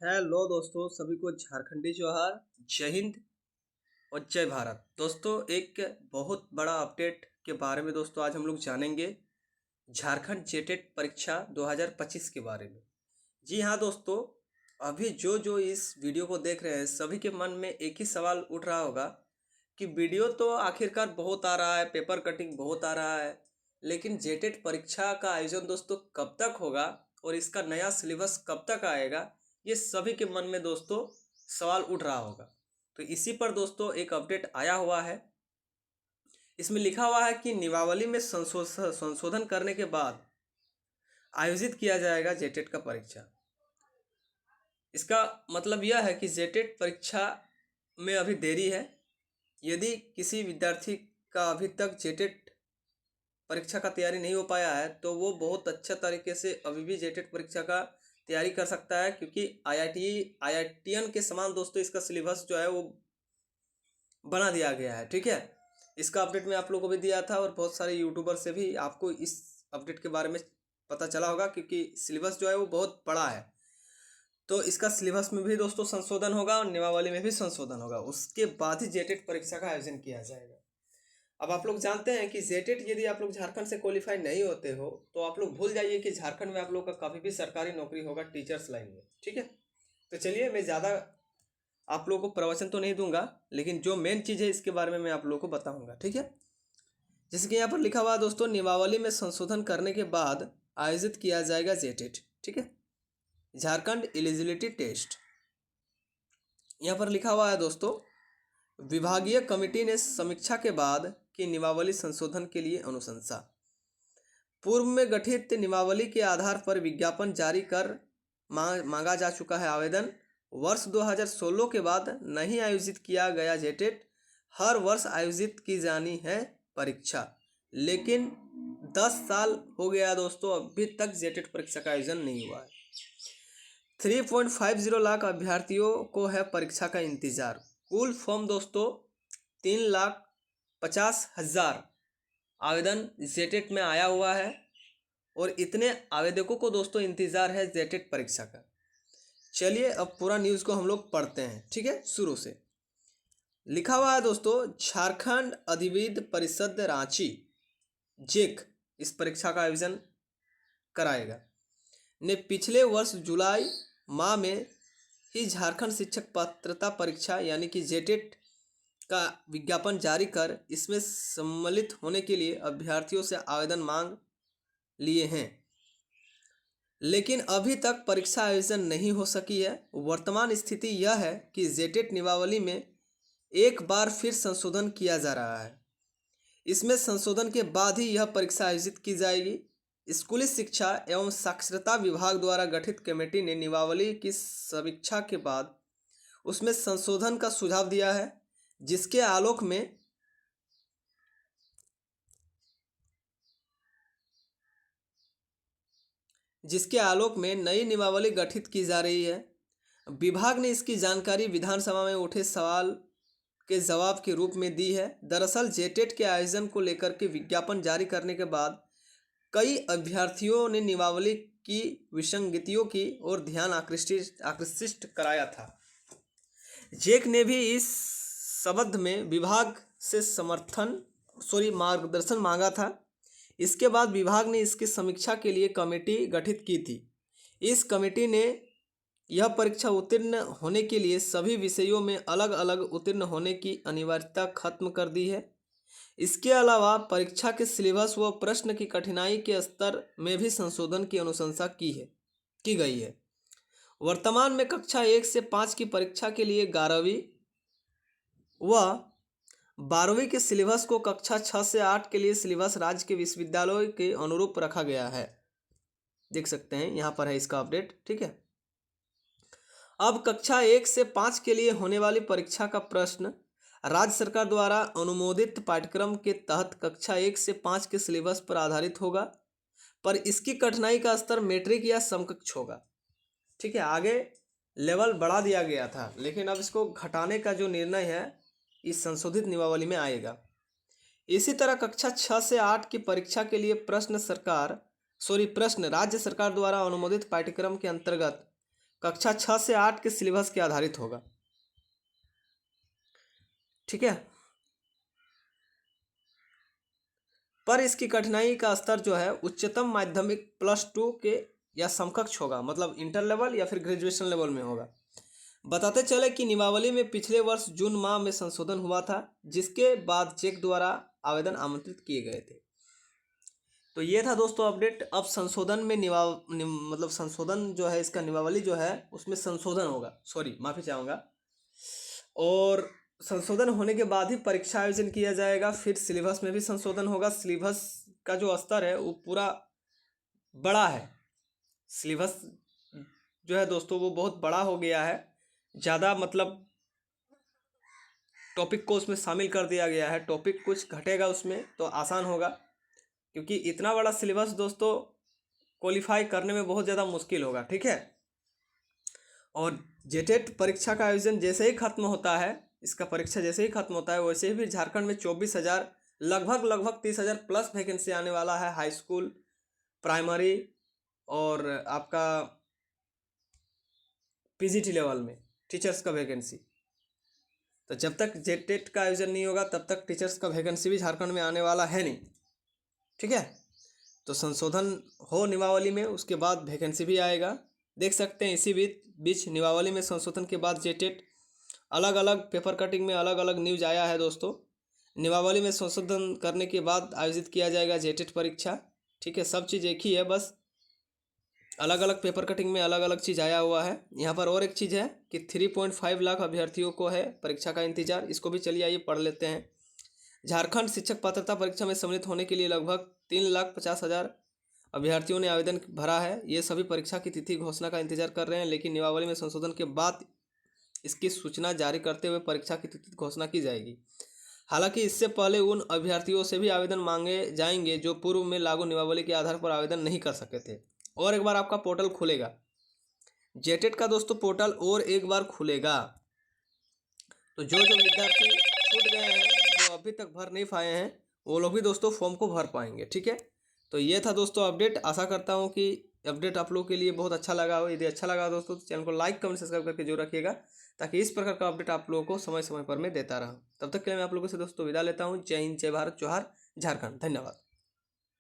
Hello दोस्तों, सभी को झारखंडी जोहार। जय हिंद और जय भारत। दोस्तों, एक बहुत बड़ा अपडेट के बारे में दोस्तों आज हम लोग जानेंगे। झारखंड जेटेट परीक्षा 2025 के बारे में। जी हाँ दोस्तों, अभी जो जो इस वीडियो को देख रहे हैं सभी के मन में एक ही सवाल उठ रहा होगा कि वीडियो तो आखिरकार बहुत आ रहा है, पेपर कटिंग बहुत आ रहा है, लेकिन जेटेट परीक्षा का आयोजन दोस्तों कब तक होगा और इसका नया सिलेबस कब तक आएगा, ये सभी के मन में दोस्तों सवाल उठ रहा होगा। तो इसी पर दोस्तों एक अपडेट आया हुआ है। इसमें लिखा हुआ है कि नियमावली में संशोधन करने के बाद आयोजित किया जाएगा जेटेट का परीक्षा। इसका मतलब यह है कि जेटेट परीक्षा में अभी देरी है। यदि किसी विद्यार्थी का अभी तक जेटेट परीक्षा का तैयारी नहीं हो पाया है तो वो बहुत अच्छा तरीके से अभी भी जेटेट परीक्षा का तैयारी कर सकता है, क्योंकि आईआईटीएन के समान दोस्तों इसका सिलेबस जो है वो बना दिया गया है। ठीक है, इसका अपडेट मैं आप लोगों को भी दिया था और बहुत सारे यूट्यूबर से भी आपको इस अपडेट के बारे में पता चला होगा, क्योंकि सिलेबस जो है वो बहुत बड़ा है। तो इसका सिलेबस में भी दोस्तों संशोधन होगा और नियमावली में भी संशोधन होगा, उसके बाद ही जेटेट परीक्षा का आयोजन किया जाएगा। अब आप लोग जानते हैं कि जेटेट यदि आप लोग झारखंड से क्वालिफाई नहीं होते हो तो आप लोग भूल जाइए कि झारखंड में आप लोग का कभी भी सरकारी नौकरी होगा टीचर्स लाइन में। ठीक है, तो चलिए मैं ज़्यादा आप लोगों को प्रवचन तो नहीं दूंगा, लेकिन जो मेन चीज़ है इसके बारे में मैं आप लोगों को बताऊंगा। ठीक है, जैसे कि यहाँ पर लिखा हुआ है दोस्तों, नियमावली में संशोधन करने के बाद आयोजित किया जाएगा जेटेट। ठीक है, झारखंड एलिजिबिलिटी टेस्ट। यहाँ पर लिखा हुआ है दोस्तों, विभागीय कमेटी ने समीक्षा के बाद की नियमावली संशोधन के लिए अनुशंसा। पूर्व में गठित नियमावली के आधार पर विज्ञापन जारी कर मांगा जा चुका है आवेदन। वर्ष 2016 के बाद नहीं आयोजित किया गया जेटेट हर वर्ष आयोजित की जानी है परीक्षा, लेकिन 10 साल हो गया दोस्तों, अभी तक जेटेट परीक्षा का आयोजन नहीं हुआ है। 3.50 लाख अभ्यर्थियों को है परीक्षा का इंतजार। कुल फॉर्म दोस्तों 3,50,000 आवेदन जेटेट में आया हुआ है और इतने आवेदकों को दोस्तों इंतजार है जेटेट परीक्षा का। चलिए अब पूरा न्यूज़ को हम लोग पढ़ते हैं। ठीक है, शुरू से लिखा हुआ है दोस्तों, झारखंड अधिविद्य परिषद रांची जेक इस परीक्षा का आयोजन कराएगा ने पिछले वर्ष जुलाई माह में ही झारखंड शिक्षक पात्रता परीक्षा यानी कि जेटेट का विज्ञापन जारी कर इसमें सम्मिलित होने के लिए अभ्यर्थियों से आवेदन मांग लिए हैं, लेकिन अभी तक परीक्षा आयोजन नहीं हो सकी है। वर्तमान स्थिति यह है कि जेटेट नियमावली में एक बार फिर संशोधन किया जा रहा है। इसमें संशोधन के बाद ही यह परीक्षा आयोजित की जाएगी। स्कूली शिक्षा एवं साक्षरता विभाग द्वारा गठित कमेटी ने नियमावली की समीक्षा के बाद उसमें संशोधन का सुझाव दिया है, जिसके आलोक में नई नियमावली गठित की जा रही है। विभाग ने इसकी जानकारी विधानसभा में उठे सवाल के जवाब के रूप में दी है। दरअसल जेटेट के आयोजन को लेकर के विज्ञापन जारी करने के बाद कई अभ्यर्थियों ने नियमावली की विसंगतियों की ओर ध्यान आकृष्ट कराया था। जेक ने भी इस संबंध में विभाग से मार्गदर्शन मांगा था। इसके बाद विभाग ने इसकी समीक्षा के लिए कमेटी गठित की थी। इस कमेटी ने यह परीक्षा उत्तीर्ण होने के लिए सभी विषयों में अलग अलग उत्तीर्ण होने की अनिवार्यता खत्म कर दी है। इसके अलावा परीक्षा के सिलेबस व प्रश्न की कठिनाई के स्तर में भी संशोधन की अनुशंसा की गई है। वर्तमान में कक्षा 1 से 5 की परीक्षा के लिए 11वीं व 12वीं के सिलेबस को कक्षा 6 से 8 के लिए सिलेबस राज्य के विश्वविद्यालयों के अनुरूप रखा गया है। देख सकते हैं यहाँ पर है इसका अपडेट। ठीक है, अब कक्षा 1 से 5 के लिए होने वाली परीक्षा का प्रश्न राज्य सरकार द्वारा अनुमोदित पाठ्यक्रम के तहत कक्षा 1 से 5 के सिलेबस पर आधारित होगा, पर इसकी कठिनाई का स्तर मैट्रिक या समकक्ष होगा। ठीक है, आगे लेवल बढ़ा दिया गया था, लेकिन अब इसको घटाने का जो निर्णय है इस संशोधित नियमावली में आएगा। इसी तरह कक्षा 6 से 8 की परीक्षा के लिए प्रश्न राज्य सरकार द्वारा अनुमोदित पाठ्यक्रम के अंतर्गत कक्षा 6 से 8 के सिलेबस के आधारित होगा। ठीक है, पर इसकी कठिनाई का स्तर जो है उच्चतम माध्यमिक +2 के या समकक्ष होगा, मतलब इंटर लेवल या फिर ग्रेजुएशन लेवल में होगा। बताते चले कि नियमावली में पिछले वर्ष जून माह में संशोधन हुआ था, जिसके बाद चेक द्वारा आवेदन आमंत्रित किए गए थे। तो ये था दोस्तों अपडेट। अब संशोधन में मतलब संशोधन जो है, इसका नियमावली जो है उसमें संशोधन होगा, सॉरी माफ़ी चाहूँगा, और संशोधन होने के बाद ही परीक्षा आयोजन किया जाएगा। फिर सिलेबस में भी संशोधन होगा। सिलेबस का जो स्तर है वो पूरा बड़ा है। सिलेबस जो है दोस्तों वो बहुत बड़ा हो गया है, ज़्यादा मतलब टॉपिक को उसमें शामिल कर दिया गया है। टॉपिक कुछ घटेगा उसमें तो आसान होगा, क्योंकि इतना बड़ा सिलेबस दोस्तों क्वालिफाई करने में बहुत ज़्यादा मुश्किल होगा। ठीक है, और जेटेट परीक्षा का आयोजन जैसे ही खत्म होता है, इसका परीक्षा जैसे ही खत्म होता है, वैसे ही भी झारखंड में 24,000 लगभग 30,000 प्लस वैकेंसी आने वाला है। हाई स्कूल, प्राइमरी और आपका पीजीटी लेवल में टीचर्स का वैकेंसी। तो जब तक जेटेट का आयोजन नहीं होगा तब तक टीचर्स का वैकेंसी भी झारखंड में आने वाला है नहीं। ठीक है, तो संशोधन हो नियमावली में, उसके बाद वैकेंसी भी आएगा। देख सकते हैं इसी बीच नियमावली में संशोधन के बाद जेटेट अलग अलग पेपर कटिंग में अलग अलग न्यूज आया है दोस्तों। नियमावली में संशोधन करने के बाद आयोजित किया जाएगा जेटेट परीक्षा। ठीक है, सब चीज़ एक ही है, बस अलग अलग पेपर कटिंग में अलग अलग चीज़ आया हुआ है। यहाँ पर और एक चीज़ है कि 3.5 लाख अभ्यर्थियों को है परीक्षा का इंतजार। इसको भी चलिए आइए पढ़ लेते हैं। झारखंड शिक्षक पात्रता परीक्षा में सम्मिलित होने के लिए लगभग 3,50,000 अभ्यर्थियों ने आवेदन भरा है। ये सभी परीक्षा की तिथि घोषणा का इंतजार कर रहे हैं, लेकिन नियमावली में संशोधन के बाद इसकी सूचना जारी करते हुए परीक्षा की तिथि घोषणा की जाएगी। हालांकि इससे पहले उन अभ्यर्थियों से भी आवेदन मांगे जाएंगे जो पूर्व में लागू नियमावली के आधार पर आवेदन नहीं कर सके थे। और एक बार आपका पोर्टल खुलेगा, जेटेट का दोस्तों पोर्टल और एक बार खुलेगा। तो जो विद्यार्थी छूट गए हैं, जो अभी तक भर नहीं पाए हैं, वो लोग भी दोस्तों फॉर्म को भर पाएंगे। ठीक है, तो ये था दोस्तों अपडेट। आशा करता हूँ कि अपडेट आप लोगों के लिए बहुत अच्छा लगा हो। यदि अच्छा लगा दोस्तों तो चैनल को लाइक कमेंट सब्सक्राइब करके जरूर रखिएगा, ताकि इस प्रकार का अपडेट आप लोगों को समय समय पर मैं देता रहूँ। तब तक के लिए मैं आप लोगों से दोस्तों विदा लेता हूँ। जय हिंद, जय भारत, जोहार झारखंड। धन्यवाद।